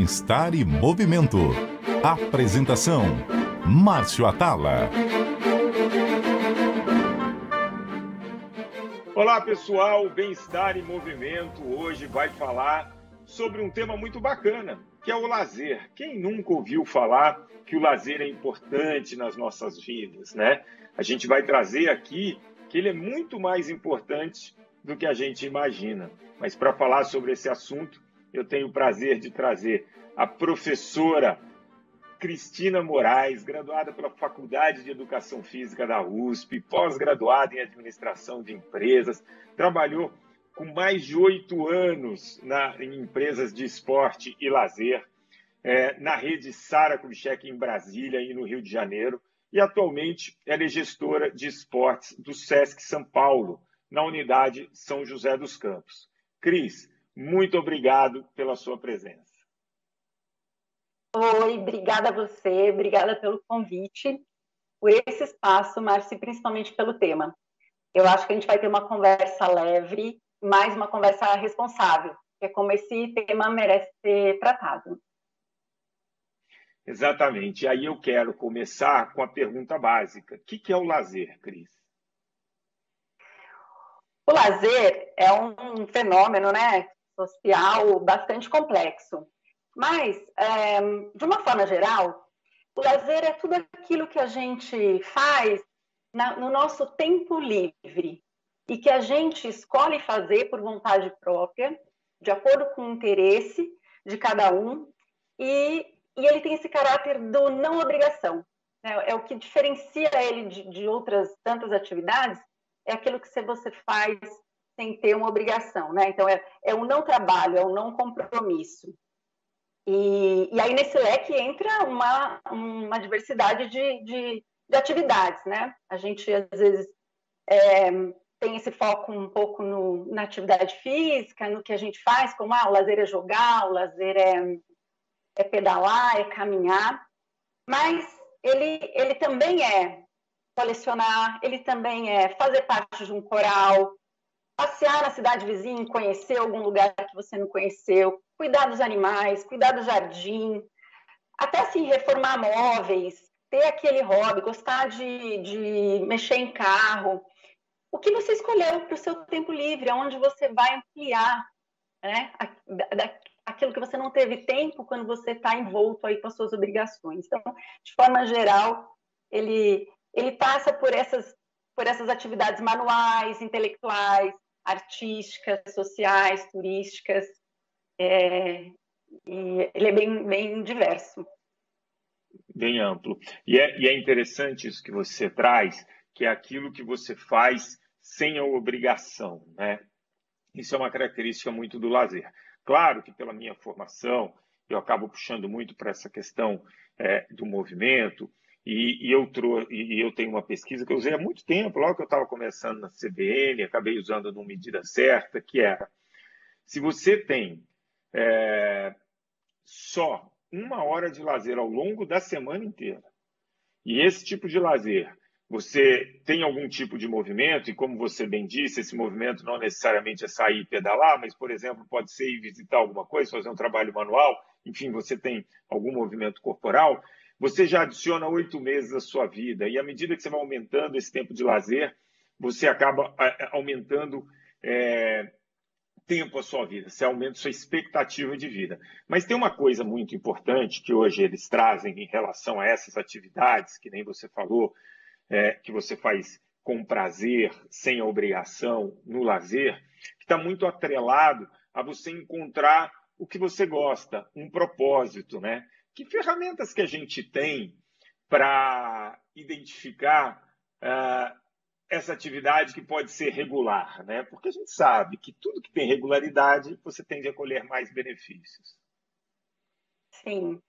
Bem-Estar e Movimento. Apresentação: Márcio Atala. Olá pessoal, Bem-Estar e Movimento hoje vai falar sobre um tema muito bacana, que é o lazer. Quem nunca ouviu falar que o lazer é importante nas nossas vidas, né? A gente vai trazer aqui que ele é muito mais importante do que a gente imagina. Mas para falar sobre esse assunto, eu tenho o prazer de trazer a professora Cristina Moraes, graduada pela Faculdade de Educação Física da USP, pós-graduada em Administração de Empresas, trabalhou com mais de 8 anos em empresas de esporte e lazer, na rede Sara Kubitschek em Brasília e no Rio de Janeiro, e atualmente ela é gestora de esportes do SESC São Paulo, na unidade São José dos Campos. Cris, muito obrigado pela sua presença. Oi, obrigada a você, obrigada pelo convite, por esse espaço, Márcio, e principalmente pelo tema. Eu acho que a gente vai ter uma conversa leve, mais uma conversa responsável, que é como esse tema merece ser tratado. Exatamente. E aí eu quero começar com a pergunta básica. O que é o lazer, Cris? O lazer é um fenômeno, né, social bastante complexo. Mas, de uma forma geral, o lazer é tudo aquilo que a gente faz no nosso tempo livre e que a gente escolhe fazer por vontade própria, de acordo com o interesse de cada um, e ele tem esse caráter do não obrigação. É o que diferencia ele de outras tantas atividades, é aquilo que você faz sem ter uma obrigação, né? Então, é um não trabalho, é um não compromisso. E aí, nesse leque, entra uma diversidade de atividades, né? A gente, às vezes, tem esse foco um pouco na atividade física, no que a gente faz, como o lazer é jogar, o lazer é pedalar, é caminhar, mas ele também é colecionar, ele também é fazer parte de um coral, passear na cidade vizinha, conhecer algum lugar que você não conheceu, cuidar dos animais, cuidar do jardim, até assim, reformar móveis, ter aquele hobby, gostar de mexer em carro. O que você escolheu para o seu tempo livre, aonde você vai ampliar, né, aquilo que você não teve tempo quando você está envolto aí com as suas obrigações. Então, de forma geral, ele passa por essas atividades manuais, intelectuais, artísticas, sociais, turísticas, e ele é bem diverso. Bem amplo. E é interessante isso que você traz, que é aquilo que você faz sem a obrigação, né? Isso é uma característica muito do lazer. Claro que pela minha formação, eu acabo puxando muito para essa questão do movimento, e eu tenho uma pesquisa que eu usei há muito tempo, logo que eu estava começando na CBN, acabei usando numa medida certa, que era, se você tem só 1 hora de lazer ao longo da semana inteira, e esse tipo de lazer, você tem algum tipo de movimento, e como você bem disse, esse movimento não necessariamente é sair e pedalar, mas, por exemplo, pode ser ir visitar alguma coisa, fazer um trabalho manual, enfim, você tem algum movimento corporal, você já adiciona 8 meses à sua vida, e à medida que você vai aumentando esse tempo de lazer, você acaba aumentando tempo à sua vida, você aumenta sua expectativa de vida. Mas tem uma coisa muito importante que hoje eles trazem em relação a essas atividades, que nem você falou, que você faz com prazer, sem a obrigação, no lazer, que está muito atrelado a você encontrar o que você gosta, um propósito, né? Que ferramentas que a gente tem para identificar essa atividade que pode ser regular, né? Porque a gente sabe que tudo que tem regularidade, você tende a colher mais benefícios. Sim.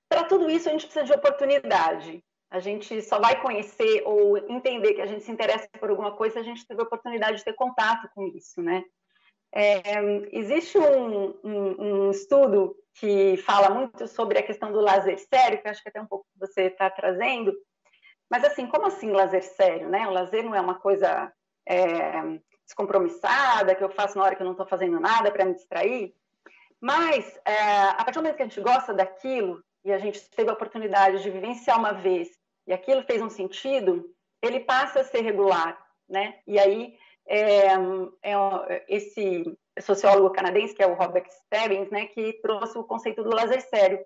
Para tudo isso, a gente precisa de oportunidade. A gente só vai conhecer ou entender que a gente se interessa por alguma coisa se a gente teve a oportunidade de ter contato com isso, né? Existe um estudo que fala muito sobre a questão do lazer sério, que acho que até um pouco você está trazendo, mas assim, como assim lazer sério, né? O lazer não é uma coisa descompromissada, que eu faço na hora que eu não estou fazendo nada para me distrair. Mas, a partir do momento que a gente gosta daquilo, e a gente teve a oportunidade de vivenciar uma vez, e aquilo fez um sentido, ele passa a ser regular, né? E aí, esse sociólogo canadense, que é o Robert Stebbins, né, que trouxe o conceito do lazer sério.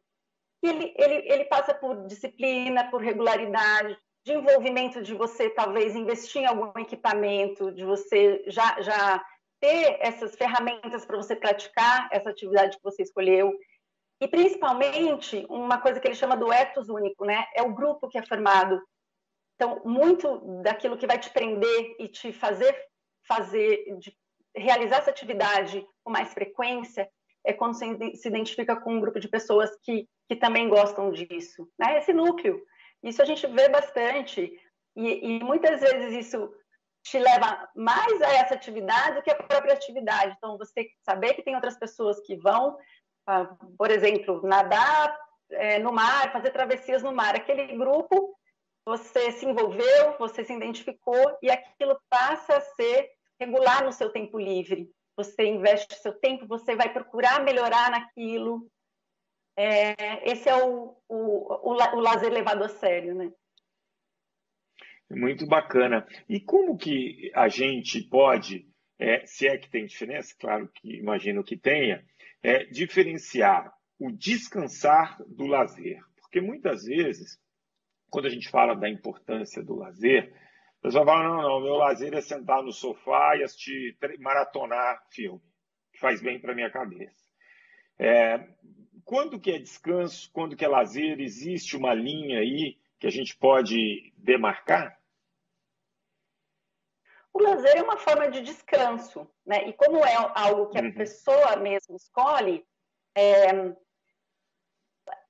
E ele passa por disciplina, por regularidade, de envolvimento de você, talvez, investir em algum equipamento, de você já ter essas ferramentas para você praticar essa atividade que você escolheu. E, principalmente, uma coisa que ele chama do ethos único, né? É o grupo que é formado. Então, muito daquilo que vai te prender e te realizar essa atividade com mais frequência é quando você se identifica com um grupo de pessoas que também gostam disso, né? Esse núcleo. Isso a gente vê bastante e muitas vezes isso te leva mais a essa atividade do que a própria atividade. Então, você saber que tem outras pessoas que vão, por exemplo, nadar no mar, fazer travessias no mar. Aquele grupo, você se envolveu, você se identificou e aquilo passa a ser regular no seu tempo livre. Você investe seu tempo, você vai procurar melhorar naquilo. Esse é o lazer levado a sério, né? Muito bacana. E como que a gente pode, se é que tem diferença, claro que imagino que tenha, diferenciar o descansar do lazer? Porque muitas vezes, quando a gente fala da importância do lazer, a pessoa fala, não, meu lazer é sentar no sofá e assistir, maratonar filme, que faz bem para a minha cabeça. Quando que é descanso, quando que é lazer? Existe uma linha aí que a gente pode demarcar? O lazer é uma forma de descanso, né? E como é algo que a pessoa mesmo escolhe,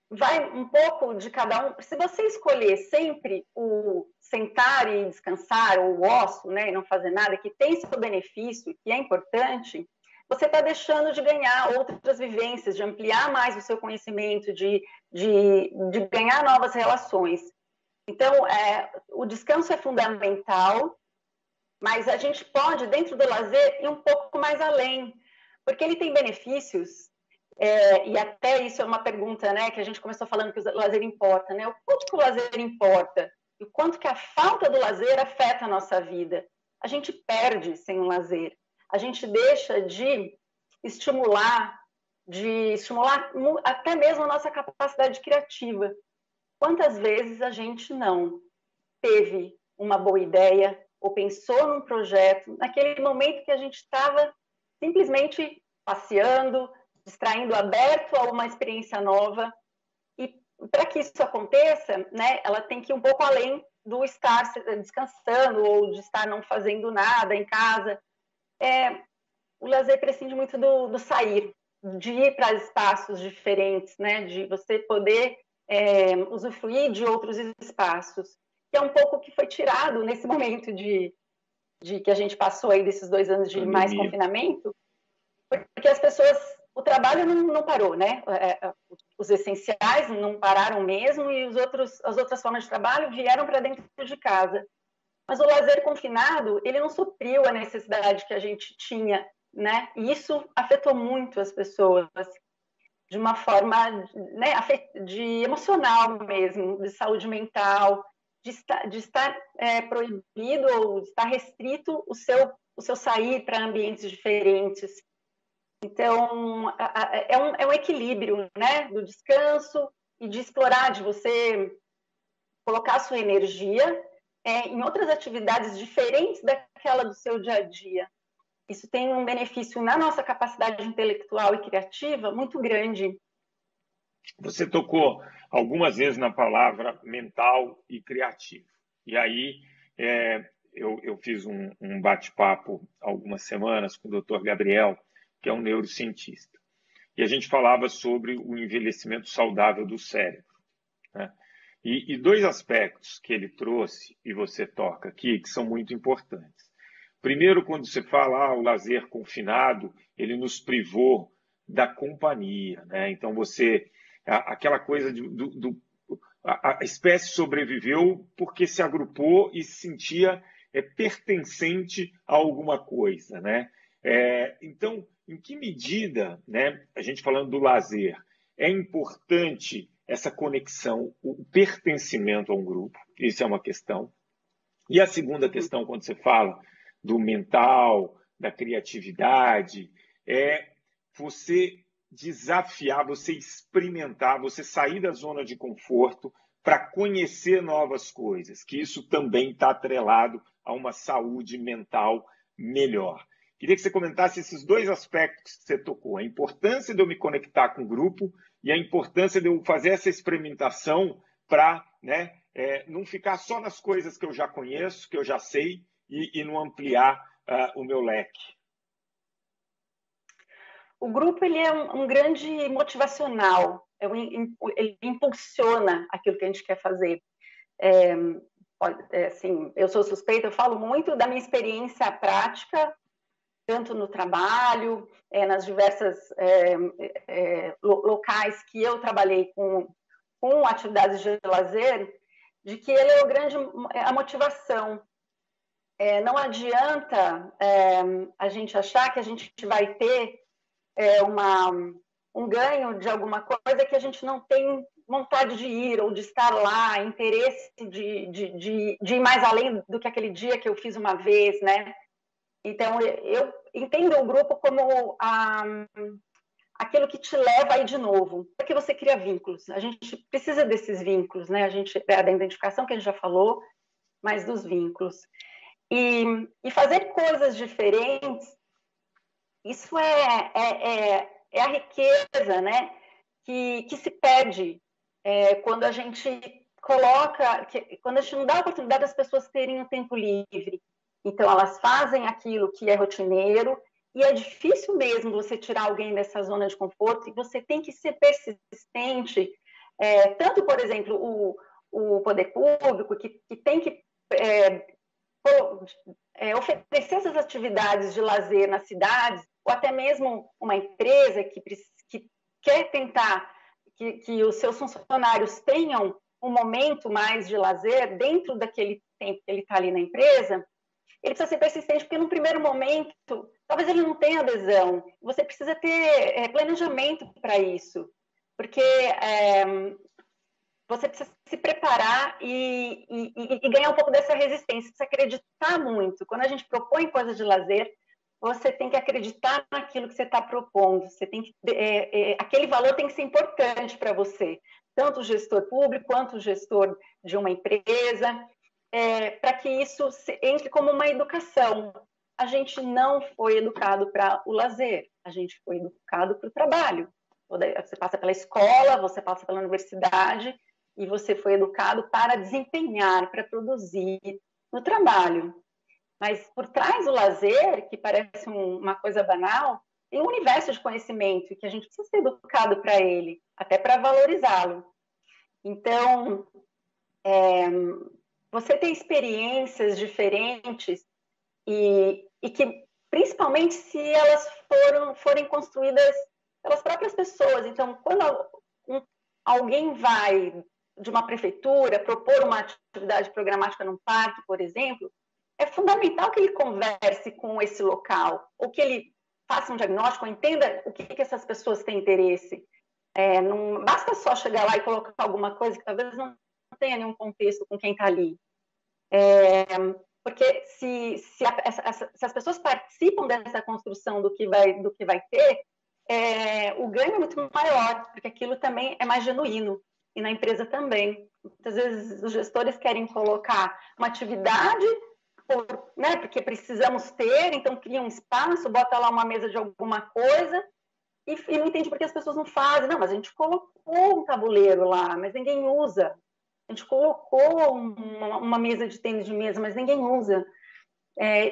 vai um pouco de cada um. Se você escolher sempre o sentar e descansar, ou o ócio, né, e não fazer nada, que tem seu benefício, que é importante, você está deixando de ganhar outras vivências, de ampliar mais o seu conhecimento, de ganhar novas relações. Então, o descanso é fundamental, mas a gente pode, dentro do lazer, ir um pouco mais além, porque ele tem benefícios, e até isso é uma pergunta, né, que a gente começou falando que o lazer importa, né? O quanto que o lazer importa e o quanto que a falta do lazer afeta a nossa vida. A gente perde sem o lazer, a gente deixa de estimular até mesmo a nossa capacidade criativa. Quantas vezes a gente não teve uma boa ideia ou pensou num projeto naquele momento que a gente estava simplesmente passeando, distraindo, aberto a uma experiência nova. E para que isso aconteça, né, ela tem que ir um pouco além do estar descansando ou de estar não fazendo nada em casa. O lazer prescinde muito do sair, de ir para espaços diferentes, né, de você poder usufruir de outros espaços, que é um pouco o que foi tirado nesse momento de que a gente passou aí desses 2 anos de mais confinamento, porque as pessoas, o trabalho não parou, né? Os essenciais não pararam mesmo e as outras formas de trabalho vieram para dentro de casa. Mas o lazer confinado, ele não supriu a necessidade que a gente tinha, né? E isso afetou muito as pessoas de uma forma, né, de emocional mesmo, de saúde mental, de estar proibido ou de estar restrito o seu sair para ambientes diferentes. Então, é um equilíbrio, né, do descanso e de explorar, de você colocar a sua energia em outras atividades diferentes daquela do seu dia a dia. Isso tem um benefício na nossa capacidade intelectual e criativa muito grande. Você tocou algumas vezes na palavra mental e criativo. E aí eu fiz um bate-papo há algumas semanas com o Dr. Gabriel, que é um neurocientista. E a gente falava sobre o envelhecimento saudável do cérebro, né? E 2 aspectos que ele trouxe, e você toca aqui, que são muito importantes. Primeiro, quando você fala o lazer confinado, ele nos privou da companhia, né? Então, aquela coisa a espécie sobreviveu porque se agrupou e se sentia pertencente a alguma coisa, né? Então, em que medida, né, a gente falando do lazer, é importante essa conexão, o pertencimento a um grupo? Isso é uma questão. E a segunda questão, quando você fala do mental, da criatividade, é você desafiar, você experimentar, você sair da zona de conforto para conhecer novas coisas, que isso também está atrelado a uma saúde mental melhor. Queria que você comentasse esses dois aspectos que você tocou, a importância de eu me conectar com o grupo e a importância de eu fazer essa experimentação para, né, não ficar só nas coisas que eu já conheço, que eu já sei, e não ampliar o meu leque. O grupo ele é um grande motivacional, ele impulsiona aquilo que a gente quer fazer. Assim, eu sou suspeita, eu falo muito da minha experiência prática, tanto no trabalho, nas diversas locais que eu trabalhei com atividades de lazer, de que ele é a motivação. Não adianta a gente achar que a gente vai ter um ganho de alguma coisa que a gente não tem vontade de ir ou de estar lá, interesse de ir mais além do que aquele dia que eu fiz uma vez, né? Então, eu entendo o grupo como aquilo que te leva aí de novo, porque você cria vínculos. A gente precisa desses vínculos, né? A gente da identificação que a gente já falou, mas dos vínculos. E fazer coisas diferentes, isso é a riqueza, né? Que se perde quando a gente quando a gente não dá a oportunidade das pessoas terem um tempo livre. Então, elas fazem aquilo que é rotineiro, e é difícil mesmo você tirar alguém dessa zona de conforto, e você tem que ser persistente, tanto, por exemplo, o poder público, que tem que oferecer essas atividades de lazer nas cidades, ou até mesmo uma empresa que quer tentar que os seus funcionários tenham um momento mais de lazer dentro daquele tempo que ele está ali na empresa. Ele precisa ser persistente, porque no primeiro momento, talvez ele não tenha adesão. Você precisa ter planejamento para isso, porque você precisa se preparar e ganhar um pouco dessa resistência, precisa acreditar muito. Quando a gente propõe coisas de lazer, você tem que acreditar naquilo que você está propondo. Você tem que, aquele valor tem que ser importante para você, tanto o gestor público quanto o gestor de uma empresa, para que isso entre como uma educação. A gente não foi educado para o lazer, a gente foi educado para o trabalho. Você passa pela escola, você passa pela universidade, e você foi educado para desempenhar, para produzir no trabalho. Mas por trás do lazer, que parece uma coisa banal, tem um universo de conhecimento que a gente precisa ser educado para ele, até para valorizá-lo. Então, você tem experiências diferentes e que, principalmente se elas forem construídas pelas próprias pessoas. Então, quando alguém vai de uma prefeitura propor uma atividade programática num parque, por exemplo, é fundamental que ele converse com esse local, ou que ele faça um diagnóstico, ou entenda o que essas pessoas têm interesse. Não basta só chegar lá e colocar alguma coisa que talvez não tenha nenhum contexto com quem está ali. Porque se as pessoas participam dessa construção do que vai ter, o ganho é muito maior, porque aquilo também é mais genuíno. E na empresa também. Muitas vezes os gestores querem colocar uma atividade, né, porque precisamos ter, então cria um espaço, bota lá uma mesa de alguma coisa, e não entende por que as pessoas não fazem. Não, mas a gente colocou um tabuleiro lá, mas ninguém usa. A gente colocou uma mesa de tênis de mesa, mas ninguém usa.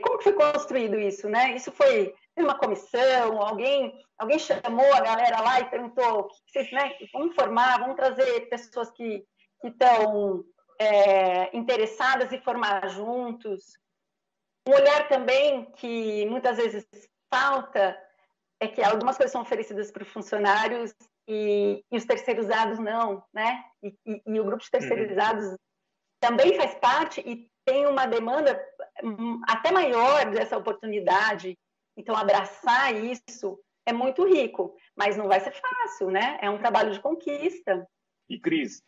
Como que foi construído isso, né? Isso foi uma comissão, alguém chamou a galera lá e perguntou, né, vamos formar, vamos trazer pessoas que estão interessadas e formar juntos. Um olhar também que muitas vezes falta é que algumas coisas são oferecidas para os funcionários e os terceirizados não, né? E o grupo de terceirizados também faz parte e tem uma demanda até maior dessa oportunidade. Então, abraçar isso é muito rico, mas não vai ser fácil, né? É um trabalho de conquista. E, Cris,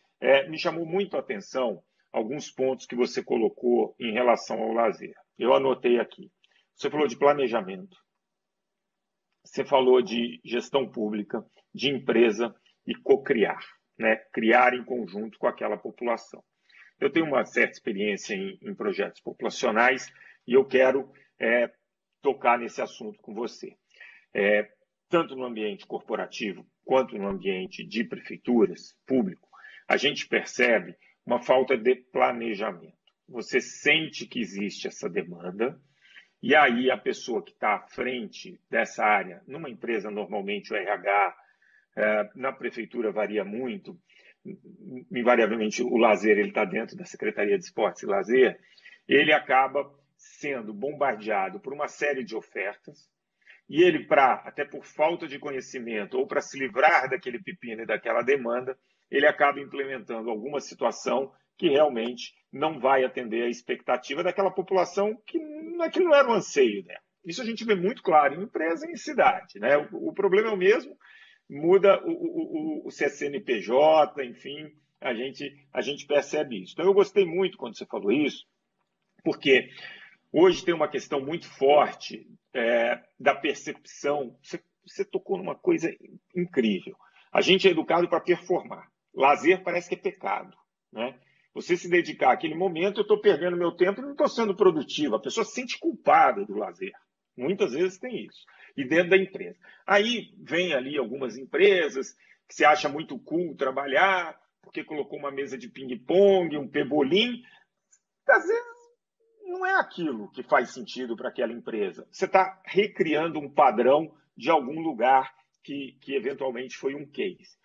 me chamou muito a atenção alguns pontos que você colocou em relação ao lazer. Eu anotei aqui. Você falou de planejamento, você falou de gestão pública, de empresa e cocriar, né? Criar em conjunto com aquela população. Eu tenho uma certa experiência em projetos populacionais e eu quero tocar nesse assunto com você. Tanto no ambiente corporativo quanto no ambiente de prefeituras, público, a gente percebe uma falta de planejamento. Você sente que existe essa demanda, e aí a pessoa que está à frente dessa área, numa empresa normalmente o RH, na prefeitura varia muito, invariavelmente o lazer ele está dentro da Secretaria de Esportes e Lazer, ele acaba sendo bombardeado por uma série de ofertas, e ele, até por falta de conhecimento ou para se livrar daquele pepino e daquela demanda, ele acaba implementando alguma situação que realmente não vai atender a expectativa daquela população que não era o anseio dela. Isso a gente vê muito claro em empresa e em cidade, né? O problema é o mesmo, muda o CNPJ, enfim, a gente percebe isso. Então, eu gostei muito quando você falou isso, porque hoje tem uma questão muito forte da percepção. Você tocou numa coisa incrível. A gente é educado para performar. Lazer parece que é pecado, né? Você se dedicar àquele momento, eu estou perdendo meu tempo e não estou sendo produtivo. A pessoa se sente culpada do lazer. Muitas vezes tem isso. E dentro da empresa. Aí vem ali algumas empresas que se acha muito cool trabalhar, porque colocou uma mesa de ping-pong, um pebolim. Às vezes não é aquilo que faz sentido para aquela empresa. Você está recriando um padrão de algum lugar que eventualmente foi um case.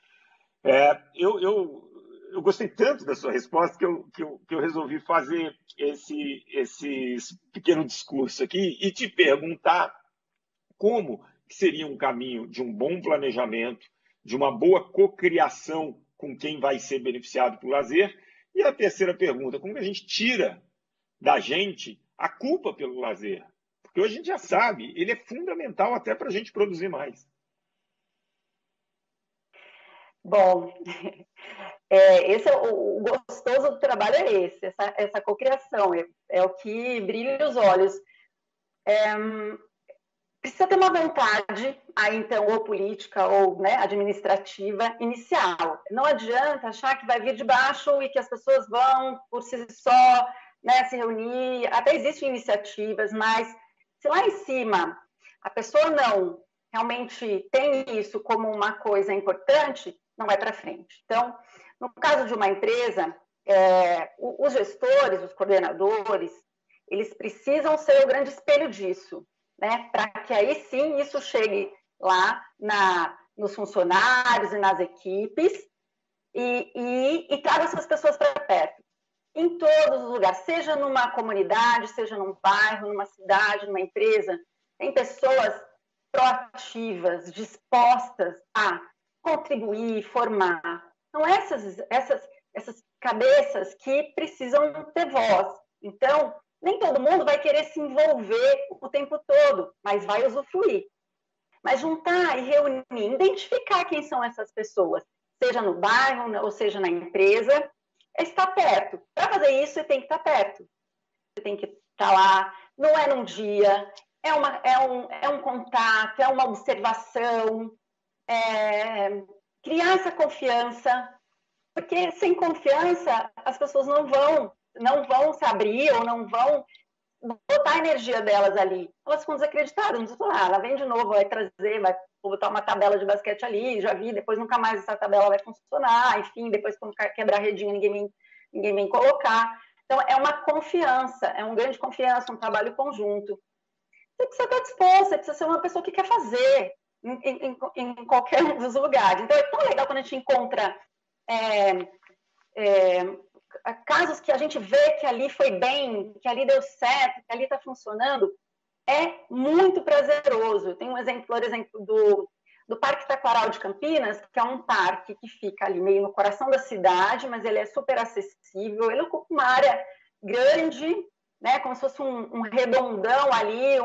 Eu gostei tanto da sua resposta que eu resolvi fazer esse pequeno discurso aqui e te perguntar como seria um caminho de um bom planejamento, de uma boa cocriação com quem vai ser beneficiado pelo lazer. E a terceira pergunta, como que a gente tira da gente a culpa pelo lazer? Porque hoje a gente já sabe, ele é fundamental até para a gente produzir mais. Bom, esse o gostoso do trabalho é esse, essa cocriação, é o que brilha os olhos. Precisa ter uma vontade, aí então, ou política ou, né, administrativa, inicial. Não adianta achar que vai vir de baixo e que as pessoas vão, por si só, né, se reunir. Até existem iniciativas, mas se lá em cima a pessoa não realmente tem isso como uma coisa importante, não vai para frente. Então, no caso de uma empresa, os gestores, os coordenadores, eles precisam ser o grande espelho disso, né? Para que aí sim isso chegue lá nos funcionários e nas equipes e traga essas pessoas para perto. Em todos os lugares, seja numa comunidade, seja num bairro, numa cidade, numa empresa, tem pessoas proativas, dispostas a contribuir, formar. São essas cabeças que precisam ter voz. Então, nem todo mundo vai querer se envolver o tempo todo, mas vai usufruir. Mas juntar e reunir, identificar quem são essas pessoas, seja no bairro ou seja na empresa, é estar perto. Para fazer isso, você tem que estar perto. Você tem que estar lá, não é num dia, é um contato, é uma observação, criar essa confiança, porque sem confiança as pessoas não vão se abrir ou não vão botar a energia delas ali. Elas ficam desacreditadas, não sei lá, ela vem de novo, vai botar uma tabela de basquete ali, já vi, depois nunca mais essa tabela vai funcionar, enfim, depois quando quebrar a redinha ninguém vem colocar. Então é uma confiança, é uma grande confiança, um trabalho conjunto. Você precisa estar disposto, você precisa ser uma pessoa que quer fazer em qualquer um dos lugares. Então é tão legal quando a gente encontra casos que a gente vê que ali foi bem, que ali deu certo, que ali está funcionando. É muito prazeroso. Tem um exemplo, por exemplo, do Parque Taquaral de Campinas, que é um parque que fica ali meio no coração da cidade, mas ele é super acessível, ele ocupa uma área grande né? Como se fosse um redondão ali,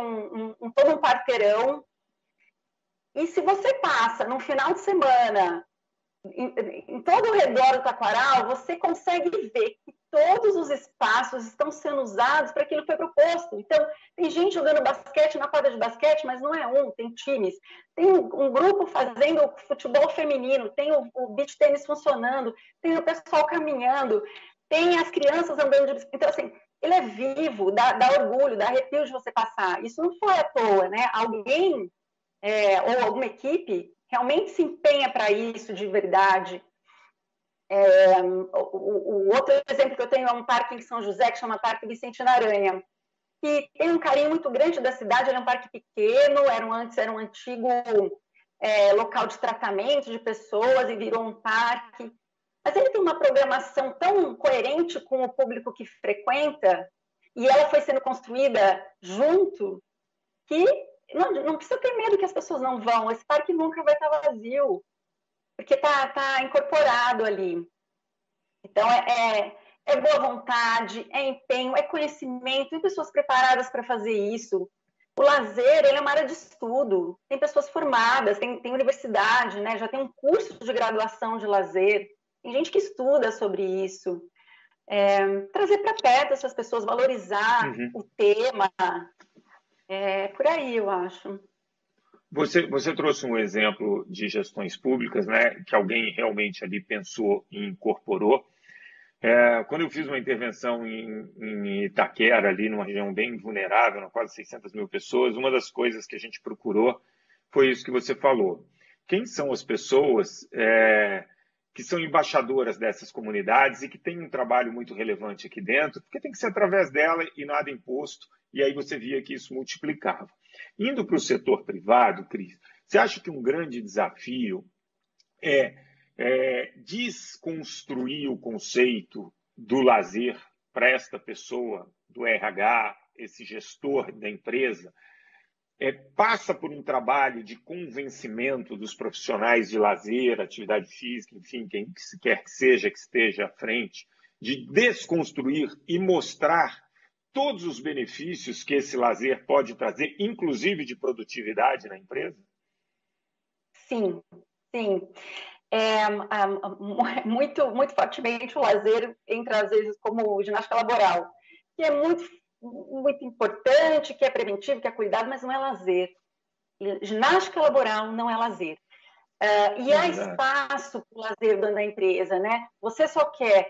todo um parteirão. E se você passa num final de semana em todo o redor do Taquaral, você consegue ver que todos os espaços estão sendo usados para aquilo que foi proposto. Então, tem gente jogando basquete na quadra de basquete, mas não é tem times. Tem um grupo fazendo futebol feminino, tem o beach tênis funcionando, tem o pessoal caminhando, tem as crianças andando de bicicleta. Então, assim, ele é vivo, dá orgulho, dá arrepio de você passar. Isso não foi à toa, né? Alguém ou alguma equipe realmente se empenha para isso de verdade. O outro exemplo que eu tenho é um parque em São José, que chama Parque Vicente Aranha, que tem um carinho muito grande da cidade. Ele é um parque pequeno, antes era um antigo local de tratamento de pessoas e virou um parque. Mas ele tem uma programação tão coerente com o público que frequenta, e ela foi sendo construída junto, que não precisa ter medo que as pessoas não vão. Esse parque nunca vai estar vazio, porque está incorporado ali. Então, é boa vontade, é empenho, é conhecimento, tem pessoas preparadas para fazer isso. O lazer, ele é uma área de estudo, tem pessoas formadas, tem universidade, né? Já tem um curso de graduação de lazer, tem gente que estuda sobre isso. Trazer para perto essas pessoas, valorizar o tema, por aí, eu acho. Você trouxe um exemplo de gestões públicas, né, que alguém realmente ali pensou e incorporou. Quando eu fiz uma intervenção em Itaquera, ali numa região bem vulnerável, quase 600 mil pessoas, uma das coisas que a gente procurou foi isso que você falou. Quem são as pessoas que são embaixadoras dessas comunidades e que têm um trabalho muito relevante aqui dentro, porque tem que ser através dela e nada imposto, e aí você via que isso multiplicava. Indo para o setor privado, Cris, você acha que um grande desafio é desconstruir o conceito do lazer para esta pessoa do RH, esse gestor da empresa, passa por um trabalho de convencimento dos profissionais de lazer, atividade física, enfim, quem quer que seja que esteja à frente, de desconstruir e mostrar todos os benefícios que esse lazer pode trazer, inclusive de produtividade na empresa? Sim, sim. Muito, muito fortemente o lazer entra, às vezes, como ginástica laboral, que é muito, muito importante, que é preventivo, que é cuidado, mas não é lazer. Ginástica laboral não é lazer. E há espaço para o lazer dentro da empresa, né? Você só quer,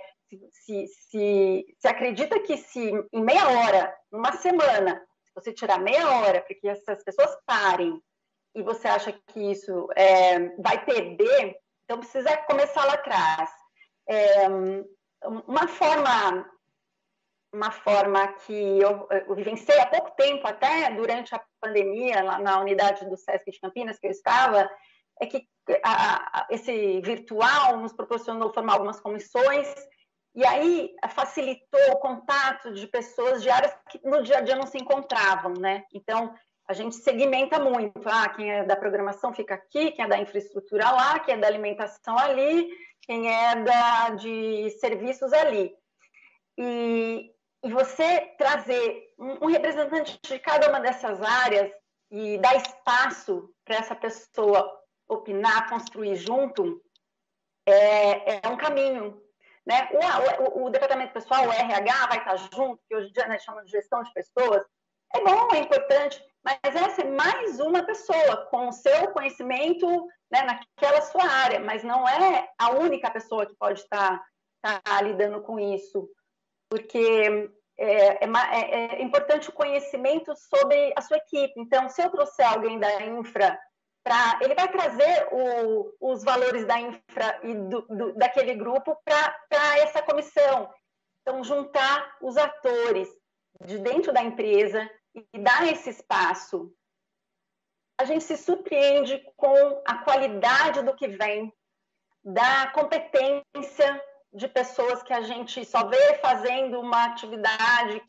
se acredita que se em meia hora, numa semana, se você tirar meia hora para que essas pessoas parem e você acha que isso vai perder, então precisa começar lá atrás. Uma forma que eu vivenciei há pouco tempo, até durante a pandemia, lá na unidade do SESC de Campinas, que eu estava, é que esse virtual nos proporcionou formar algumas comissões, e aí facilitou o contato de pessoas de áreas que no dia a dia não se encontravam, né? Então, a gente segmenta muito. Quem é da programação fica aqui, quem é da infraestrutura lá, quem é da alimentação ali, quem é de serviços ali. E você trazer um representante de cada uma dessas áreas e dar espaço para essa pessoa opinar, construir junto, é um caminho. Né? O departamento pessoal, o RH, vai estar junto, que hoje em dia nós chamamos de gestão de pessoas. É bom, é importante, mas essa é mais uma pessoa com o seu conhecimento, né, naquela sua área, mas não é a única pessoa que pode estar lidando com isso, porque é importante o conhecimento sobre a sua equipe. Então, se eu trouxer alguém da infra, ele vai trazer os valores da infra e daquele grupo para essa comissão. Então, juntar os atores de dentro da empresa e dar esse espaço. A gente se surpreende com a qualidade do que vem, da competência de pessoas que a gente só vê fazendo uma atividade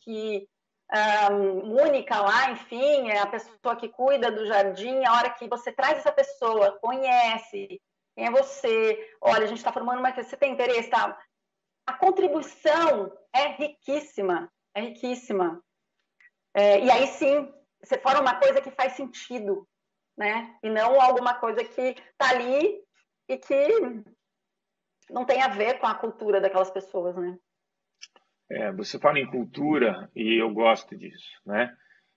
única lá, enfim, é a pessoa que cuida do jardim. A hora que você traz essa pessoa, conhece quem é você, olha, a gente está formando uma... Você tem interesse? Tá? A contribuição é riquíssima. é riquíssima. E aí sim, você forma uma coisa que faz sentido, né? E não alguma coisa que está ali e que não tem a ver com a cultura daquelas pessoas, né? Você fala em cultura e eu gosto disso, né?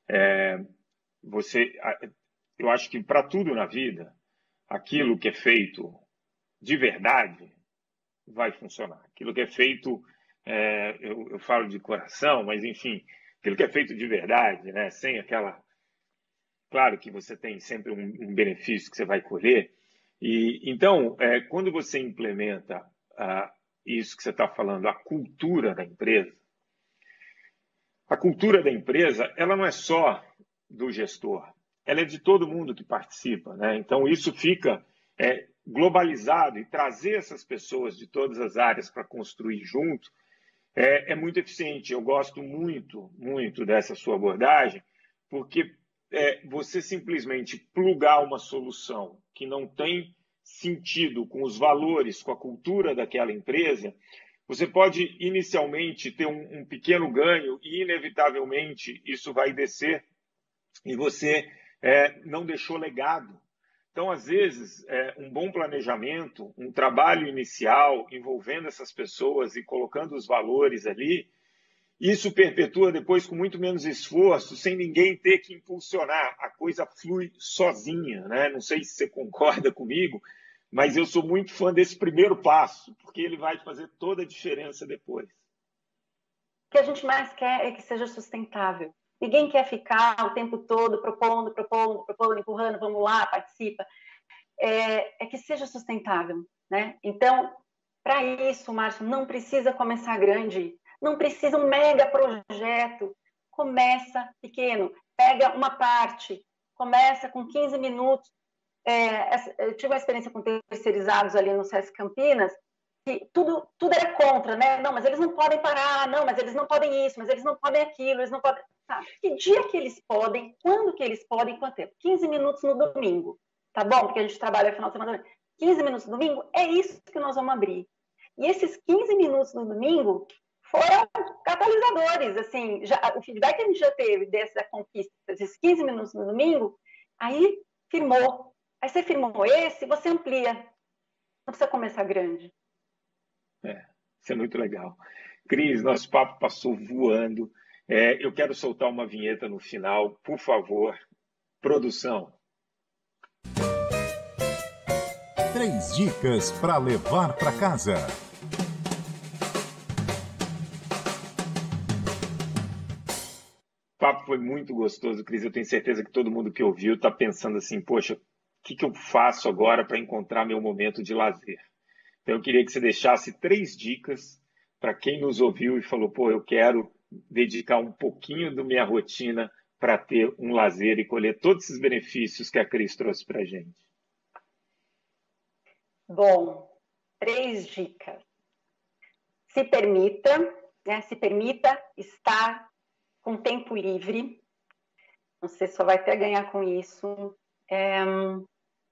É, eu acho que para tudo na vida, aquilo que é feito de verdade vai funcionar. Aquilo que é feito, eu falo de coração, mas enfim, aquilo que é feito de verdade, né? Sem aquela. Claro que você tem sempre um benefício que você vai colher. E então, quando você implementa isso que você está falando, a cultura da empresa, ela não é só do gestor, ela é de todo mundo que participa, né? Então, isso fica globalizado, e trazer essas pessoas de todas as áreas para construir junto é muito eficiente. Eu gosto muito, muito dessa sua abordagem, porque você simplesmente plugar uma solução que não tem sentido com os valores, com a cultura daquela empresa, você pode inicialmente ter um pequeno ganho e, inevitavelmente, isso vai descer e você não deixou legado. Então, às vezes, um bom planejamento, um trabalho inicial envolvendo essas pessoas e colocando os valores ali, isso perpetua depois com muito menos esforço, sem ninguém ter que impulsionar. A coisa flui sozinha, né? Não sei se você concorda comigo, mas eu sou muito fã desse primeiro passo, porque ele vai fazer toda a diferença depois. O que a gente mais quer é que seja sustentável. Ninguém quer ficar o tempo todo propondo, empurrando, vamos lá, participa. É que seja sustentável, né? Então, para isso, Márcio, não precisa começar grande, não precisa um mega projeto. Começa pequeno, pega uma parte, começa com 15 minutos. Eu tive uma experiência com terceirizados ali no SESC Campinas, que tudo era contra, né? Não, mas eles não podem parar, não, mas eles não podem isso, mas eles não podem aquilo, eles não podem. Tá. Que dia que eles podem, quando que eles podem, quanto tempo? 15 minutos no domingo, tá bom? Porque a gente trabalha no final de semana. 15 minutos no domingo, é isso que nós vamos abrir. E esses 15 minutos no domingo foram catalisadores, assim, o feedback que a gente já teve dessa conquista, desses 15 minutos no domingo, aí firmou. Aí você firmou esse, você amplia. Não precisa começar grande. Isso é muito legal. Cris, nosso papo passou voando. Eu quero soltar uma vinheta no final, por favor. Produção. 3 dicas para levar para casa. O papo foi muito gostoso, Cris. Eu tenho certeza que todo mundo que ouviu está pensando assim, poxa, o que eu faço agora para encontrar meu momento de lazer? Então, eu queria que você deixasse 3 dicas para quem nos ouviu e falou, pô, eu quero dedicar um pouquinho da minha rotina para ter um lazer e colher todos esses benefícios que a Cris trouxe para a gente. Bom, 3 dicas. Se permita, né? Se permita estar com tempo livre. Você só vai ter a ganhar com isso.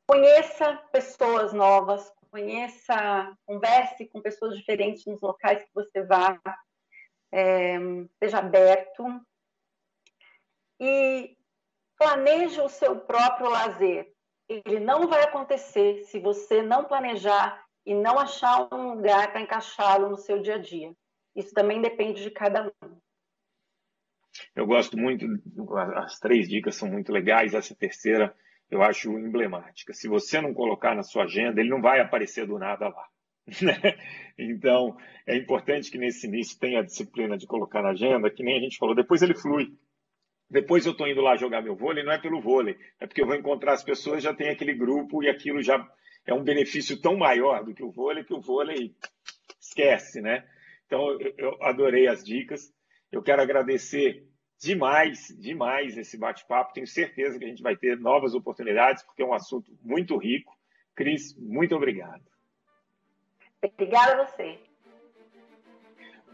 Conheça pessoas novas, converse com pessoas diferentes nos locais que você vá, seja aberto e planeje o seu próprio lazer. Ele não vai acontecer se você não planejar e não achar um lugar para encaixá-lo no seu dia a dia. Isso também depende de cada um. Eu gosto muito, as 3 dicas são muito legais, essa terceira eu acho emblemática. Se você não colocar na sua agenda, ele não vai aparecer do nada lá. Então, é importante que nesse início tenha a disciplina de colocar na agenda, que nem a gente falou, depois ele flui. Depois eu estou indo lá jogar meu vôlei, não é pelo vôlei, é porque eu vou encontrar as pessoas, já tem aquele grupo e aquilo já é um benefício tão maior do que o vôlei esquece, né? Então, eu adorei as dicas. Eu quero agradecer demais esse bate-papo. Tenho certeza que a gente vai ter novas oportunidades, porque é um assunto muito rico. Cris, muito obrigado. Obrigada a você.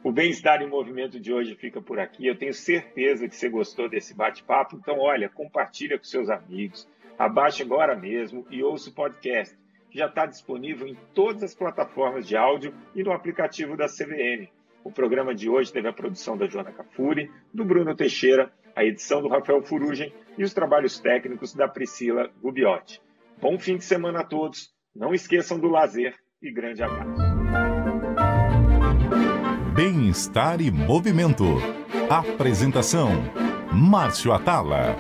O Bem-Estar em Movimento de hoje fica por aqui. Eu tenho certeza que você gostou desse bate-papo. Então, olha, compartilha com seus amigos. Abaixe agora mesmo e ouça o podcast, que já está disponível em todas as plataformas de áudio e no aplicativo da CVM. O programa de hoje teve a produção da Joana Cafuri, do Bruno Teixeira, a edição do Rafael Furugem e os trabalhos técnicos da Priscila Gubiotti. Bom fim de semana a todos, não esqueçam do lazer e grande abraço. Bem-estar e movimento. Apresentação: Márcio Atala.